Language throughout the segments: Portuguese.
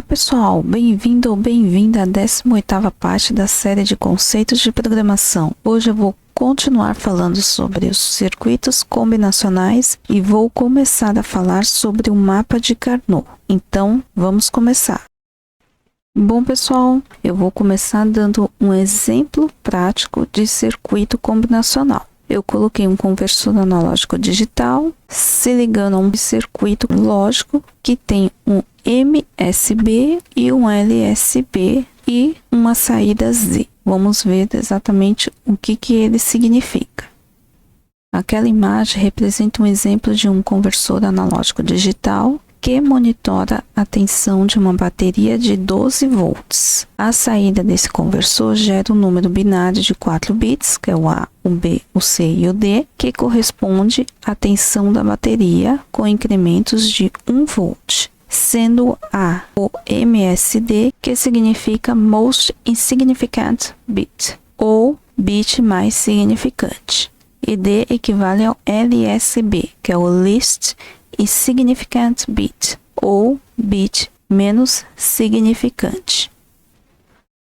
pessoal, bem-vindo ou bem-vinda à 18ª parte da série de conceitos de programação. Hoje eu vou continuar falando sobre os circuitos combinacionais e vou começar a falar sobre o mapa de Carnot. Então, vamos começar. Bom, pessoal, eu vou começar dando um exemplo prático de circuito combinacional. Eu coloquei um conversor analógico digital se ligando a um circuito lógico que tem um MSB e um LSB e uma saída Z. Vamos ver exatamente o que ele significa. Aquela imagem representa um exemplo de um conversor analógico digital que monitora a tensão de uma bateria de 12 volts. A saída desse conversor gera um número binário de 4 bits, que é o A, o B, o C e o D, que corresponde à tensão da bateria com incrementos de 1 volt, sendo A o MSD, que significa Most Insignificant Bit, ou bit mais significante, e D equivale ao LSB, que é o Least Insignificant Bit, ou bit menos significante.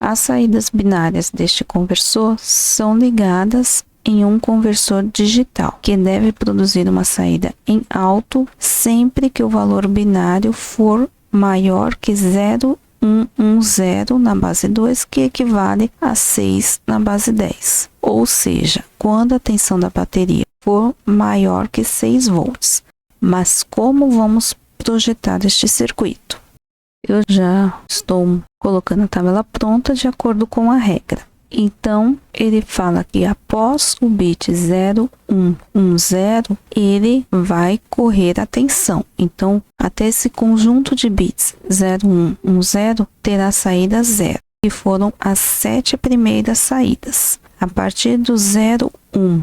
As saídas binárias deste conversor são ligadas em um conversor digital, que deve produzir uma saída em alto sempre que o valor binário for maior que 0,110 na base 2, que equivale a 6 na base 10. Ou seja, quando a tensão da bateria for maior que 6 volts. Mas como vamos projetar este circuito? Eu já estou colocando a tabela pronta de acordo com a regra. Então, ele fala que após o bit 0110, ele vai correr a tensão. Então, até esse conjunto de bits 0110 terá saída 0, que foram as 7 primeiras saídas. A partir do 0111,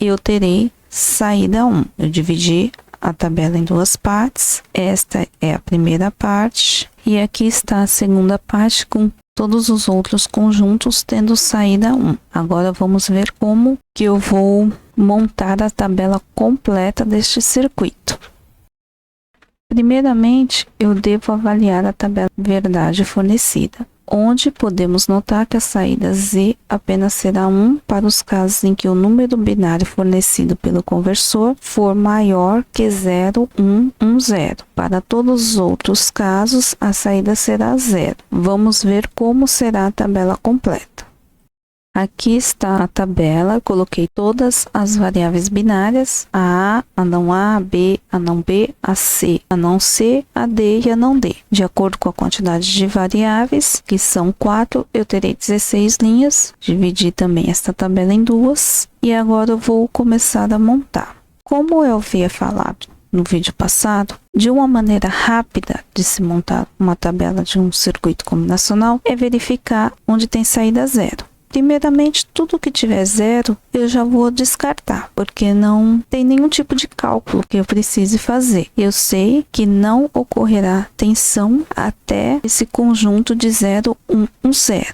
eu terei saída 1. Eu dividi a tabela em duas partes. Esta é a primeira parte e aqui está a segunda parte com todos os outros conjuntos tendo saída 1. Agora vamos ver como que eu vou montar a tabela completa deste circuito. Primeiramente, eu devo avaliar a tabela de verdade fornecida, onde podemos notar que a saída Z apenas será 1 para os casos em que o número binário fornecido pelo conversor for maior que 0,110. Para todos os outros casos, a saída será 0. Vamos ver como será a tabela completa. Aqui está a tabela, coloquei todas as variáveis binárias, a não A, a B, a não B, a C, a não C, a D e a não D. De acordo com a quantidade de variáveis, que são 4, eu terei 16 linhas. Dividi também esta tabela em duas e agora eu vou começar a montar. Como eu havia falado no vídeo passado, de uma maneira rápida de se montar uma tabela de um circuito combinacional é verificar onde tem saída 0. Primeiramente, tudo que tiver 0, eu já vou descartar, porque não tem nenhum tipo de cálculo que eu precise fazer. Eu sei que não ocorrerá tensão até esse conjunto de 0,110.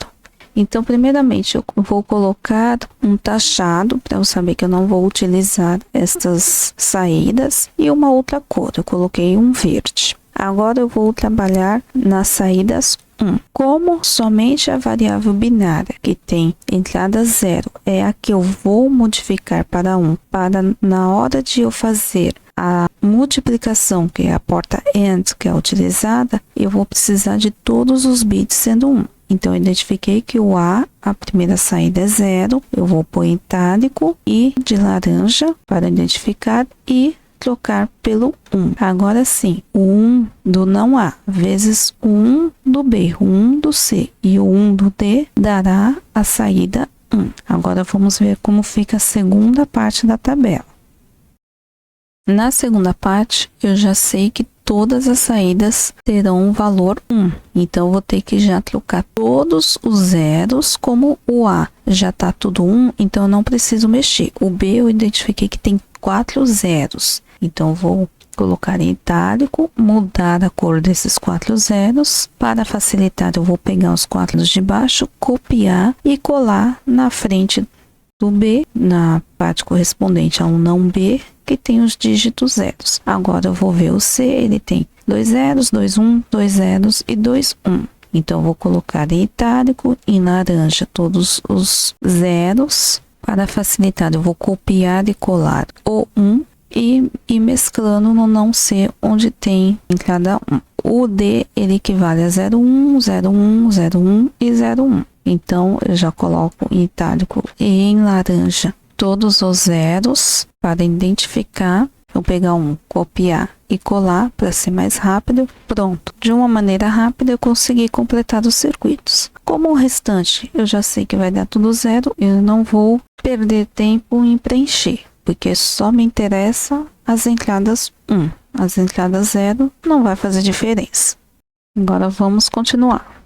Então, primeiramente, eu vou colocar um taxado, para eu saber que eu não vou utilizar estas saídas, e uma outra cor. Eu coloquei um verde. Agora eu vou trabalhar nas saídas 1. Como somente a variável binária que tem entrada 0 é a que eu vou modificar para 1, para na hora de eu fazer a multiplicação, que é a porta AND que é utilizada, eu vou precisar de todos os bits sendo 1. Então, eu identifiquei que o A, a primeira saída é 0, eu vou pôr em itálico e de laranja para identificar e trocar pelo 1. Agora sim, o 1 do não A vezes o 1 do B, o 1 do C e o 1 do D dará a saída 1. Agora vamos ver como fica a segunda parte da tabela. Na segunda parte, eu já sei que todas as saídas terão um valor 1. Então, eu vou ter que já trocar todos os zeros, como o A já está tudo 1, então eu não preciso mexer. O B eu identifiquei que tem 4 zeros. Então, vou colocar em itálico, mudar a cor desses 4 zeros. Para facilitar, eu vou pegar os 4 de baixo, copiar e colar na frente do B, na parte correspondente a um não B, que tem os dígitos zeros. Agora eu vou ver o C, ele tem 2 zeros, 2 1, 2 zeros e 2 1. Então, eu vou colocar em itálico, em laranja, todos os zeros. Para facilitar, eu vou copiar e colar o 1 e ir mesclando no não ser onde tem em cada um. O D, ele equivale a 01, 01, 01 e 01. Então, eu já coloco em itálico e em laranja todos os zeros para identificar. Vou pegar um, copiar e colar para ser mais rápido. Pronto. De uma maneira rápida, eu consegui completar os circuitos. Como o restante eu já sei que vai dar tudo zero, eu não vou perder tempo em preencher, porque só me interessa as entradas 1. As entradas 0 não vai fazer diferença. Agora vamos continuar.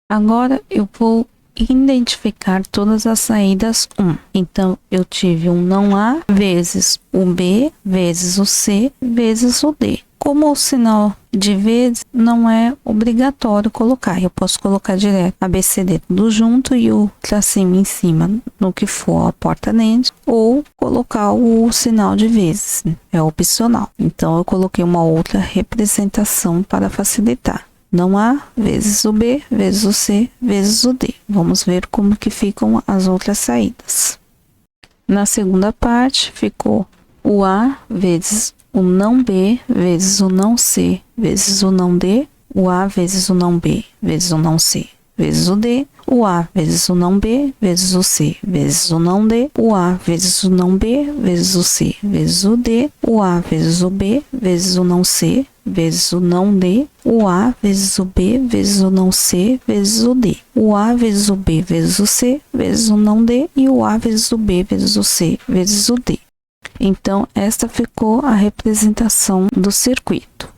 Agora eu vou identificar todas as saídas 1. Então, eu tive um não A vezes o B, vezes o C, vezes o D. Como o sinal de vezes não é obrigatório colocar, eu posso colocar direto ABCD tudo junto e o tracinho em cima no que for a porta dentro, ou colocar o sinal de vezes, é opcional. Então, eu coloquei uma outra representação para facilitar. Não A vezes o B, vezes o C, vezes o D. Vamos ver como que ficam as outras saídas. Na segunda parte, ficou o A vezes o não B, vezes o não C, vezes o não D, o A vezes o não B, vezes o não C, vezes o D, o A vezes o não B, vezes o C, vezes o não D, o A vezes o não B, vezes o C, vezes o D, o A vezes o B, vezes o não C, vezes o não D, o A vezes o B, vezes o não C, vezes o D, o A vezes o B, vezes o C, vezes o não D, e o A vezes o B, vezes o C, vezes o D. Então, esta ficou a representação do circuito.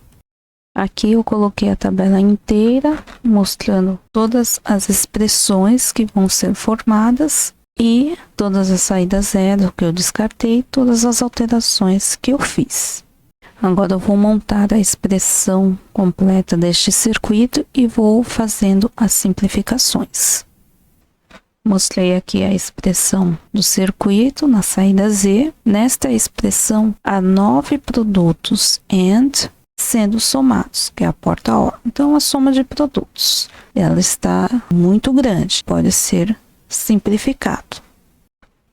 Aqui eu coloquei a tabela inteira, mostrando todas as expressões que vão ser formadas e todas as saídas zero que eu descartei, todas as alterações que eu fiz. Agora eu vou montar a expressão completa deste circuito e vou fazendo as simplificações. Mostrei aqui a expressão do circuito na saída Z. Nesta expressão, há 9 produtos AND sendo somados, que é a porta OR. Então, a soma de produtos, ela está muito grande, pode ser simplificado.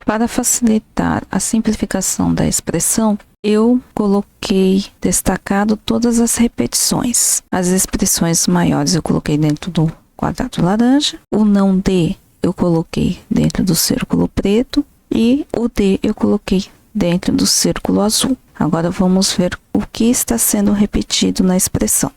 Para facilitar a simplificação da expressão, eu coloquei destacado todas as repetições. As expressões maiores eu coloquei dentro do quadrado laranja, o não D eu coloquei dentro do círculo preto e o D eu coloquei dentro do círculo azul. Agora vamos ver o que está sendo repetido na expressão.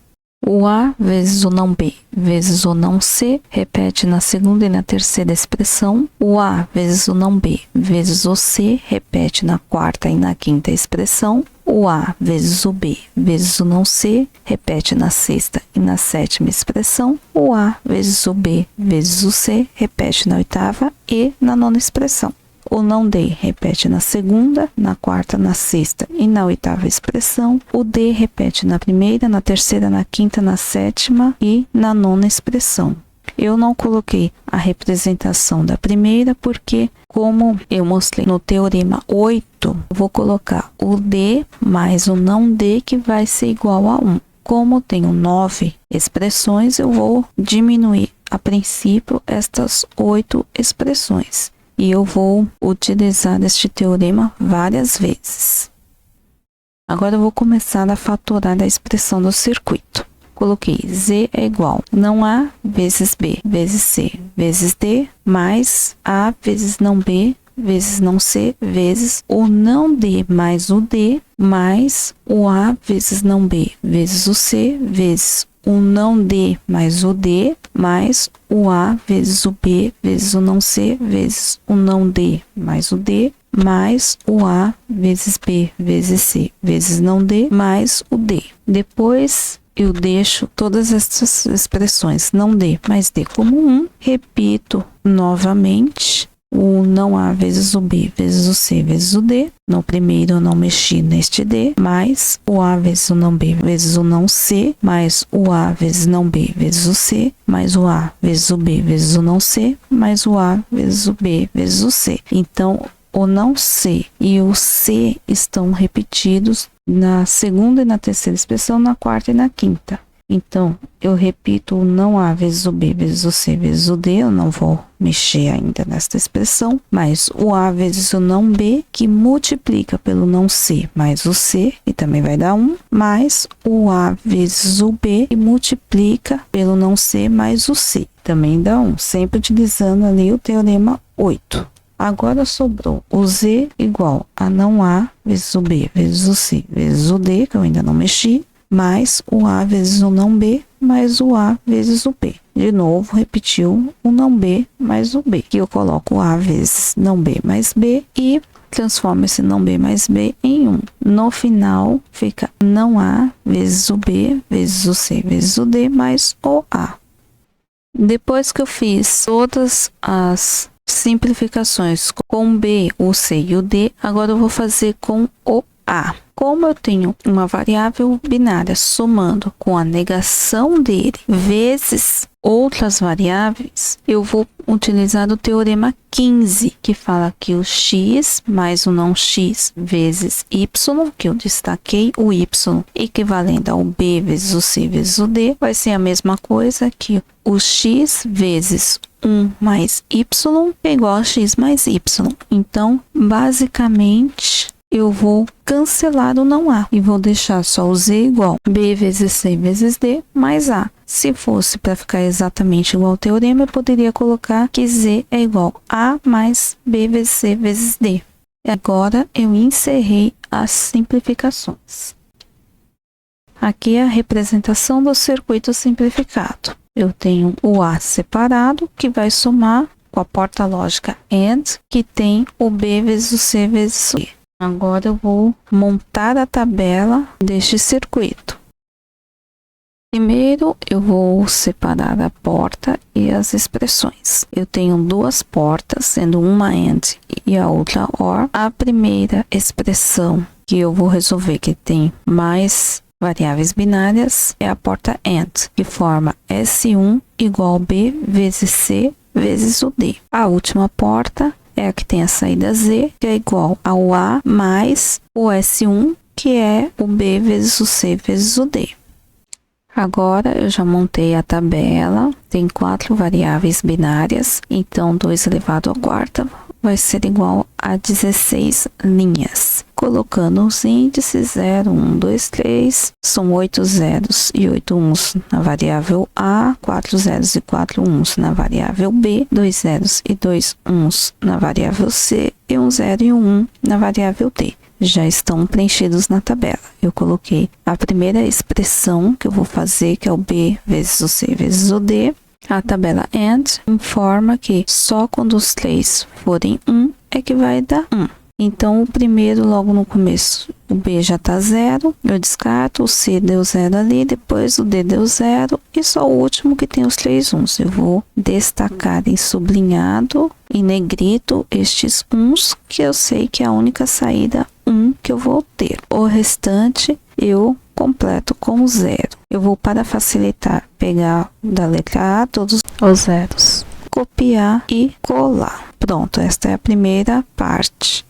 O A vezes o não B vezes o não C repete na segunda e na terceira expressão. O A vezes o não B vezes o C repete na quarta e na quinta expressão. O A vezes o B vezes o não C repete na sexta e na sétima expressão. O A vezes o B vezes o C repete na oitava e na nona expressão. O não D repete na segunda, na quarta, na sexta e na oitava expressão. O D repete na primeira, na terceira, na quinta, na sétima e na nona expressão. Eu não coloquei a representação da primeira porque, como eu mostrei no teorema 8, eu vou colocar o D mais o não D, que vai ser igual a 1. Como tenho 9 expressões, eu vou diminuir a princípio estas 8 expressões. E eu vou utilizar este teorema várias vezes. Agora eu vou começar a fatorar a expressão do circuito. Coloquei Z é igual não A vezes B vezes C vezes D mais A vezes não B vezes não C vezes o não D mais o D mais o A vezes não B vezes o C vezes o não D mais o D mais o A vezes o B vezes o não C vezes o não D mais o D mais o A vezes B vezes C vezes não D mais o D. Depois eu deixo todas essas expressões não D mais D como 1. Repito novamente o não A vezes o B vezes o C vezes o D. No primeiro eu não mexi neste D, mais o A vezes o não B vezes o não C, mais o A vezes não B vezes o C, mais o A vezes o B vezes o não C, mais o A vezes o B vezes o C. Então, o não C e o C estão repetidos na segunda e na terceira expressão, na quarta e na quinta. Então, eu repito o não A vezes o B vezes o C vezes o D, eu não vou mexer ainda nesta expressão, mas o A vezes o não B, que multiplica pelo não C mais o C, e também vai dar 1, mais o A vezes o B, que multiplica pelo não C mais o C, também dá 1, sempre utilizando ali o teorema 8. Agora sobrou o Z igual a não A vezes o B vezes o C vezes o D, que eu ainda não mexi, mais o A vezes o não B, mais o A vezes o B. De novo, repetiu o não B mais o B, que eu coloco A vezes não B mais B e transformo esse não B mais B em 1. No final, fica não A vezes o B, vezes o C, vezes o D, mais o A. Depois que eu fiz todas as simplificações com o B, o C e o D, agora eu vou fazer com o A. Como eu tenho uma variável binária somando com a negação dele vezes outras variáveis, eu vou utilizar o teorema 15, que fala que o x mais o não x vezes y, que eu destaquei o y equivalente ao b vezes o c vezes o d, vai ser a mesma coisa que o x vezes 1 mais y é igual a x mais y. Então, basicamente, eu vou cancelar o não A e vou deixar só o Z igual B vezes C vezes D mais A. Se fosse para ficar exatamente igual ao teorema, eu poderia colocar que Z é igual a mais B vezes C vezes D. Agora, eu encerrei as simplificações. Aqui é a representação do circuito simplificado. Eu tenho o A separado, que vai somar com a porta lógica AND, que tem o B vezes o C vezes o D. Agora eu vou montar a tabela deste circuito. Primeiro, eu vou separar a porta e as expressões. Eu tenho duas portas, sendo uma AND e a outra OR. A primeira expressão que eu vou resolver, que tem mais variáveis binárias, é a porta AND, que forma S1 igual B vezes C vezes o D. A última porta é a que tem a saída Z, que é igual ao A mais o S1, que é o B vezes o C vezes o D. Agora, eu já montei a tabela, tem 4 variáveis binárias, então 2 elevado à quarta vai ser igual a 16 linhas. Colocando os índices 0, 1, 2, 3, são 8 zeros e 8 uns na variável A, 4 zeros e 4 uns na variável B, 2 zeros e 2 uns na variável C e 1 zero e 1 na variável D. Já estão preenchidos na tabela. Eu coloquei a primeira expressão que eu vou fazer, que é o B vezes o C vezes o D. A tabela AND informa que só quando os 3 forem 1 é que vai dar 1. Então, o primeiro, logo no começo, o B já está 0, eu descarto, o C deu 0 ali, depois o D deu 0, e só o último que tem os 3 uns. Eu vou destacar em sublinhado, em negrito, estes uns, que eu sei que é a única saída 1 que eu vou ter. O restante, eu completo com 0. Eu vou, para facilitar, pegar da letra A todos os zeros, copiar e colar. Pronto, esta é a primeira parte.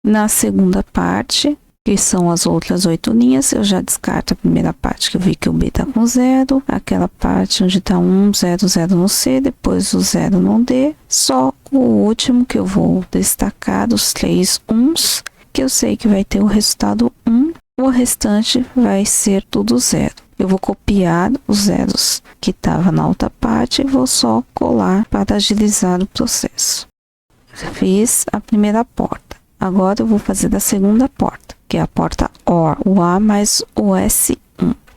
Na segunda parte, que são as outras 8 linhas, eu já descarto a primeira parte, que eu vi que o B está com 0, aquela parte onde está 1, 0, 0 no C, depois o 0 no D, só o último que eu vou destacar, os 3 uns, que eu sei que vai ter o resultado 1, o restante vai ser tudo 0. Eu vou copiar os zeros que estavam na outra parte e vou só colar para agilizar o processo. Fiz a primeira porta. Agora eu vou fazer da segunda porta, que é a porta OR, o A mais o S1.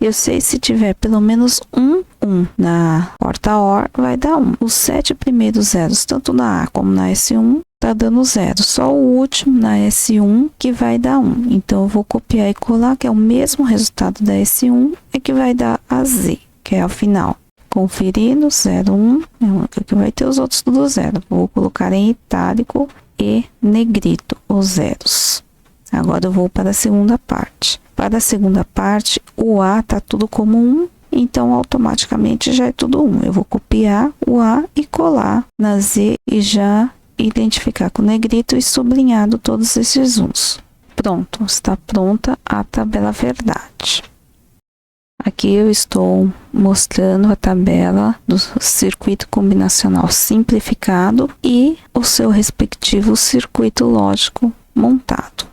Eu sei, se tiver pelo menos um 1 na porta OR, vai dar 1. Os 7 primeiros zeros, tanto na A como na S1, tá dando 0. Só o último na S1 que vai dar 1. Então, eu vou copiar e colar, que é o mesmo resultado da S1, é que vai dar a Z, que é ao final. Conferindo, 0, 1, é o que vai ter os outros tudo 0. Vou colocar em itálico e negrito os zeros. Agora eu vou para a segunda parte. Para a segunda parte, o A está tudo como 1, então automaticamente já é tudo 1. Eu vou copiar o A e colar na Z e já identificar com negrito e sublinhado todos esses uns. Pronto, está pronta a tabela verdade. Aqui eu estou mostrando a tabela do circuito combinacional simplificado e o seu respectivo circuito lógico montado.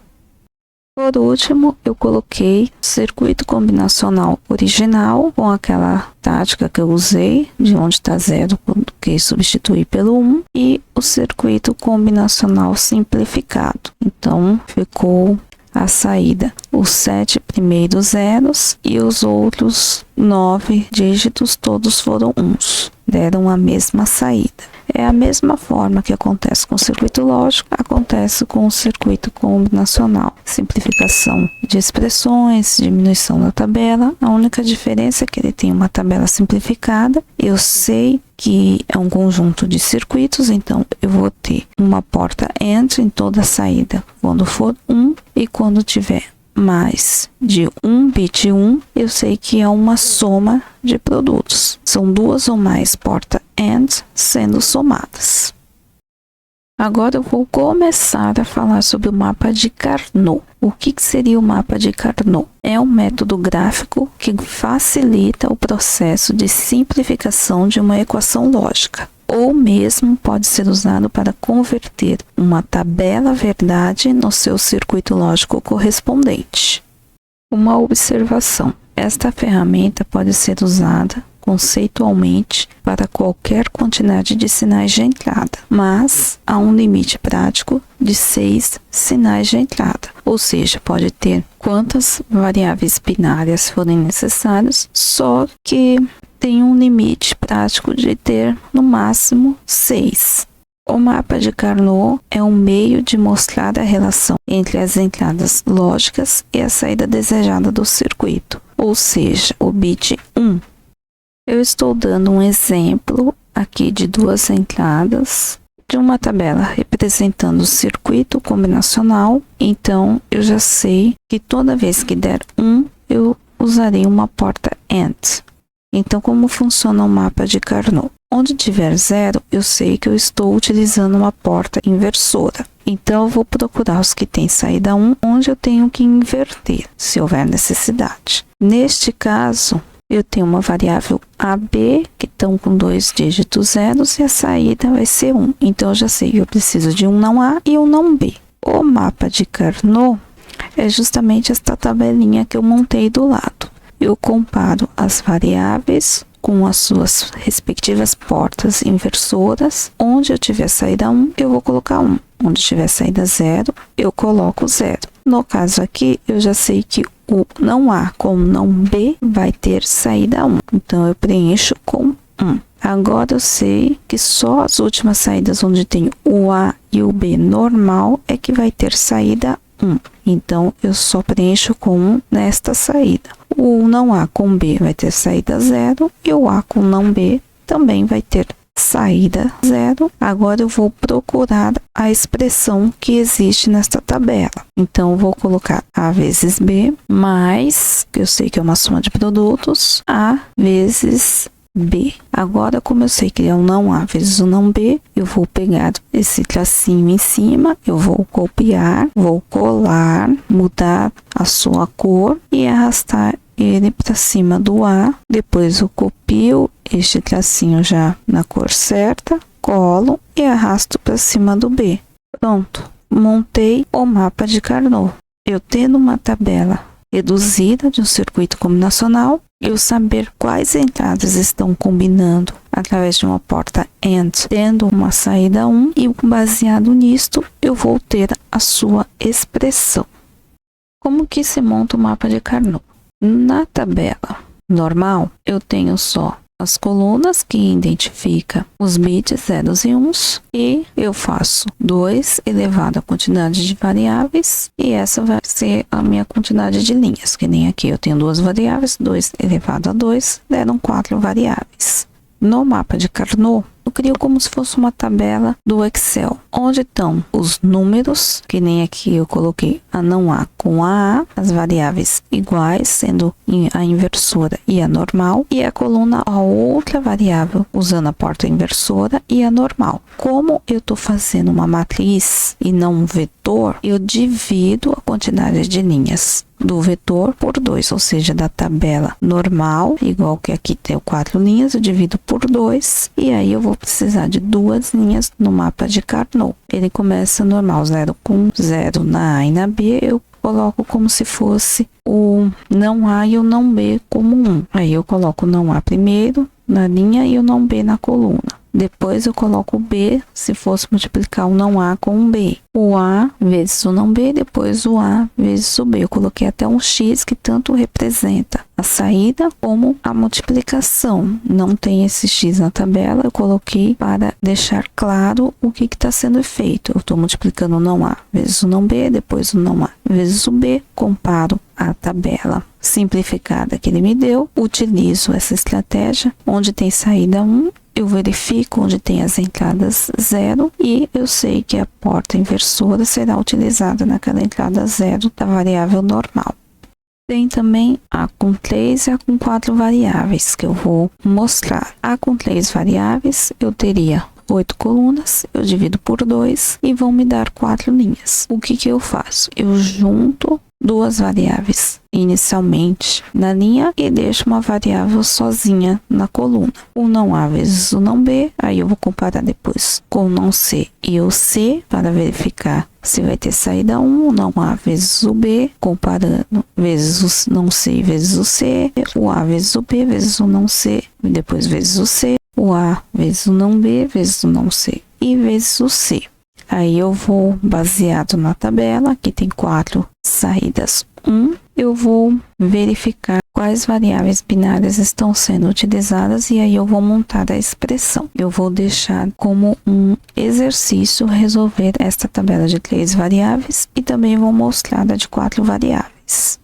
Por último, eu coloquei o circuito combinacional original com aquela tática que eu usei, de onde está 0, que substituí pelo 1, e o circuito combinacional simplificado. Então, ficou a saída, os 7 primeiros zeros e os outros 9 dígitos todos foram uns, deram a mesma saída. É a mesma forma que acontece com o circuito lógico, acontece com o circuito combinacional. Simplificação de expressões, diminuição da tabela. A única diferença é que ele tem uma tabela simplificada. Eu sei que é um conjunto de circuitos, então eu vou ter uma porta AND em toda a saída quando for 1, e quando tiver mais de um bit 1, eu sei que é uma soma de produtos. São duas ou mais porta AND sendo somadas. Agora eu vou começar a falar sobre o mapa de Carnot. O que seria o mapa de Carnot? É um método gráfico que facilita o processo de simplificação de uma equação lógica, ou mesmo pode ser usado para converter uma tabela verdade no seu circuito lógico correspondente. Uma observação: esta ferramenta pode ser usada conceitualmente para qualquer quantidade de sinais de entrada, mas há um limite prático de 6 sinais de entrada, ou seja, pode ter quantas variáveis binárias forem necessárias, só que tem um limite prático de ter no máximo 6. O mapa de Carnot é um meio de mostrar a relação entre as entradas lógicas e a saída desejada do circuito, ou seja, o bit 1. Eu estou dando um exemplo aqui de duas entradas de uma tabela representando o circuito combinacional. Então, eu já sei que toda vez que der 1, eu usarei uma porta AND. Então, como funciona o mapa de Carnot? Onde tiver 0, eu sei que eu estou utilizando uma porta inversora. Então, eu vou procurar os que têm saída 1, onde eu tenho que inverter, se houver necessidade. Neste caso, eu tenho uma variável AB, que estão com 2 dígitos zeros, e a saída vai ser 1. Então, eu já sei que eu preciso de um não A e um não B. O mapa de Carnot é justamente esta tabelinha que eu montei do lado. Eu comparo as variáveis com as suas respectivas portas inversoras. Onde eu tiver saída 1, eu vou colocar 1. Onde tiver saída 0, eu coloco 0. No caso aqui, eu já sei que o não A com não B vai ter saída 1. Então, eu preencho com 1. Agora, eu sei que só as últimas saídas onde tem o A e o B normal é que vai ter saída 1. Então, eu só preencho com 1 nesta saída. O não A com B vai ter saída 0 e o A com não B também vai ter saída 0. Agora eu vou procurar a expressão que existe nesta tabela. Então, eu vou colocar A vezes B mais, que eu sei que é uma soma de produtos, A vezes B. Agora, como eu sei que é um não A vezes um não B, eu vou pegar esse tracinho em cima, eu vou copiar, vou colar, mudar a sua cor e arrastar ele para cima do A. Depois eu copio este tracinho já na cor certa, colo e arrasto para cima do B. Pronto, montei o mapa de Carnot. Eu tendo uma tabela reduzida de um circuito combinacional, eu saber quais entradas estão combinando através de uma porta AND, tendo uma saída 1, e baseado nisto, eu vou ter a sua expressão. Como que se monta o mapa de Carnot? Na tabela normal, eu tenho só as colunas que identifica os bits 0 e 1 e eu faço 2 elevado à quantidade de variáveis, e essa vai ser a minha quantidade de linhas, que nem aqui eu tenho duas variáveis, 2 elevado a 2 deram 4 variáveis. No mapa de Carnot, eu crio como se fosse uma tabela do Excel, onde estão os números, que nem aqui eu coloquei a não A com a A, as variáveis iguais, sendo a inversora e a normal, e a coluna a outra variável, usando a porta inversora e a normal. Como eu estou fazendo uma matriz e não um vetor, eu divido a quantidade de linhas do vetor por 2, ou seja, da tabela normal, igual que aqui tem 4 linhas, eu divido por 2, e aí eu vou precisar de 2 linhas no mapa de Carnot. Ele começa normal, 0 com 0 na A e na B, eu coloco como se fosse o não A e o não B como 1. Aí eu coloco o não A primeiro na linha e o não B na coluna. Depois eu coloco o B, se fosse multiplicar o não A com o B. O A vezes o não B, depois o A vezes o B. Eu coloquei até um X que tanto representa a saída como a multiplicação. Não tem esse X na tabela, eu coloquei para deixar claro o que está sendo feito. Eu estou multiplicando o não A vezes o não B, depois o não A vezes o B, comparo a tabela simplificada que ele me deu, utilizo essa estratégia, onde tem saída 1, eu verifico onde tem as entradas 0 e eu sei que a porta inversora será utilizada naquela entrada 0 da variável normal. Tem também A com 3 e A com 4 variáveis que eu vou mostrar. A com 3 variáveis eu teria 8 colunas, eu divido por 2 e vão me dar 4 linhas. O que eu faço? Eu junto duas variáveis inicialmente na linha e deixo uma variável sozinha na coluna. O não A vezes o não B, aí eu vou comparar depois com o não C e o C para verificar se vai ter saída 1, o não A vezes o B, comparando vezes o não C vezes o C, o A vezes o B vezes o não C, e depois vezes o C, o A vezes o não B vezes o não C e vezes o C. Aí eu vou, baseado na tabela, que tem 4 saídas 1, eu vou verificar quais variáveis binárias estão sendo utilizadas e aí eu vou montar a expressão. Eu vou deixar como um exercício resolver esta tabela de 3 variáveis e também vou mostrar a de 4 variáveis.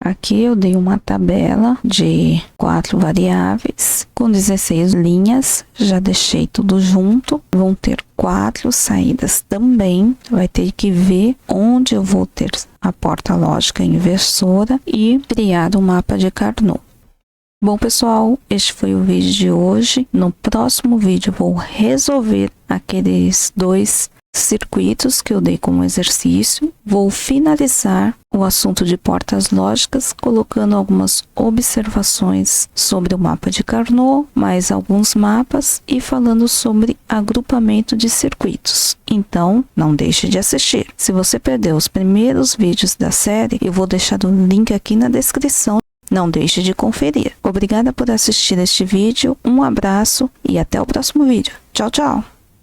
Aqui eu dei uma tabela de 4 variáveis com 16 linhas, já deixei tudo junto, vão ter 4 saídas também, vai ter que ver onde eu vou ter a porta lógica inversora e criar o mapa de Carnot. Bom pessoal, este foi o vídeo de hoje. No próximo vídeo eu vou resolver aqueles 2 circuitos que eu dei como exercício. Vou finalizar o assunto de portas lógicas colocando algumas observações sobre o mapa de Carnot, mais alguns mapas e falando sobre agrupamento de circuitos. Então, não deixe de assistir. Se você perdeu os primeiros vídeos da série, eu vou deixar o link aqui na descrição. Não deixe de conferir. Obrigada por assistir este vídeo, um abraço e até o próximo vídeo. Tchau, tchau!